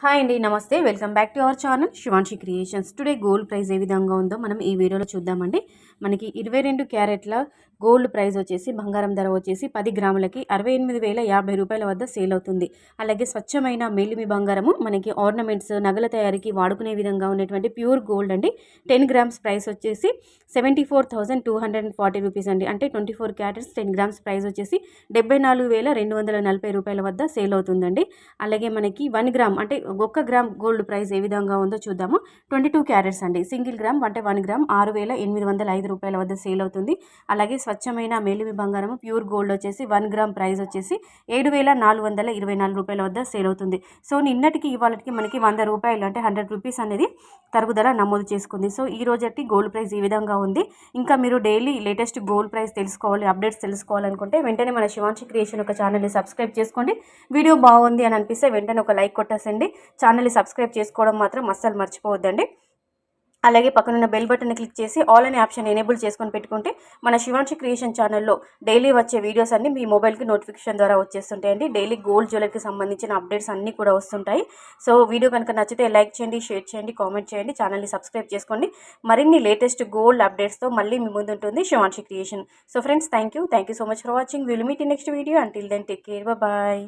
Hi అండి, నమస్తే. Welcome back to our channel Shivanshi creations. Today gold price ఏ విధంగా ఉందో మనం ఈ వీడియోలో చూద్దామండి. మనకి 22 క్యారెట్ల గోల్డ్ ప్రైస్ వచ్చేసి బంగారం ధర వచ్చేసి 10 గ్రాములకి 68,050 రూపాయల వద్ద సేల్ అవుతుంది. అలాగే స్వచ్ఛమైన మేలిమి బంగారము మనకి ఆర్నమెంట్స్ నగల తయారీకి వాడుకునే విధంగా ఉన్నటువంటి ప్యూర్ గోల్డ్ అండి. 10 గ్రామ్స్ ప్రైస్ వచ్చేసి 74,240 రూపీస్ అండి. అంటే 24 క్యారెట్స్ 10 గ్రామ్స్ ప్రైస్ వచ్చేసి 74,240 రూపాయల వద్ద సేల్ అవుతుందండి. అలాగే మనకి 1 గ్రామ్ అంటే 1 గ్రామ్ గోల్డ్ ప్రైస్ ఏ విధంగా ఉందో చూద్దాము. 22 క్యారెట్స్ అండి. సింగిల్ గ్రామ్ అంటే 1 గ్రామ్ 6,805 రూపాయల వద్ద సేల్ అవుతుంది. అలాగే స్వచ్ఛమైన మేలిమి బంగారం ప్యూర్ గోల్డ్ వచ్చేసి 1 గ్రామ్ ప్రైస్ వచ్చేసి 7,424 రూపాయల వద్ద సేల్ అవుతుంది. సో నిన్నటికి ఇవాళకి మనకి 100 రూపాయలు అంటే 100 రూపీస్ అనేది తరుగుదల నమోదు చేసుకుంది. సో ఈ రోజటి గోల్డ్ ప్రైస్ ఈ విధంగా ఉంది. ఇంకా మీరు డైలీ లేటెస్ట్ గోల్డ్ ప్రైస్ తెలుసుకోవాలి, అప్డేట్స్ తెలుసుకోవాలనుకుంటే వెంటనే మన శివాన్షి క్రియేషన్ ఒక ఛానల్ని సబ్స్క్రైబ్ చేసుకోండి. వీడియో బాగుంది అని అనిపిస్తే వెంటనే ఒక లైక్ కొట్టేసండి. ఛానల్ని సబ్స్క్రైబ్ చేసుకోవడం మాత్రం అస్సలు మర్చిపోవద్దండి. అలాగే పక్కనున్న బెల్ బటన్ని క్లిక్ చేసి ఆల్ అనే ఆప్షన్ ఎనేబుల్ చేసుకొని పెట్టుకుంటే మన శివాన్షి క్రియేషన్ ఛానల్లో డైలీ వచ్చే వీడియోస్ అన్ని మీ మొబైల్కి నోటిఫికేషన్ ద్వారా వచ్చేస్తుంటాయండి. డైలీ గోల్డ్ జ్యువెలరీకి సంబంధించిన అప్డేట్స్ అన్నీ కూడా వస్తుంటాయి. సో వీడియో కనుక నచ్చితే లైక్ చేయండి, షేర్ చేయండి, కామెంట్ చేయండి, ఛానల్ని సబ్స్క్రైబ్ చేసుకోండి. మరిన్ని లేటెస్ట్ గోల్డ్ అప్డేట్స్తో మళ్ళీ మీ ముందు ఉంటుంది Shivanshi creation. So friends, thank you so much for watching. Will meet in next video. Until then take care, bye.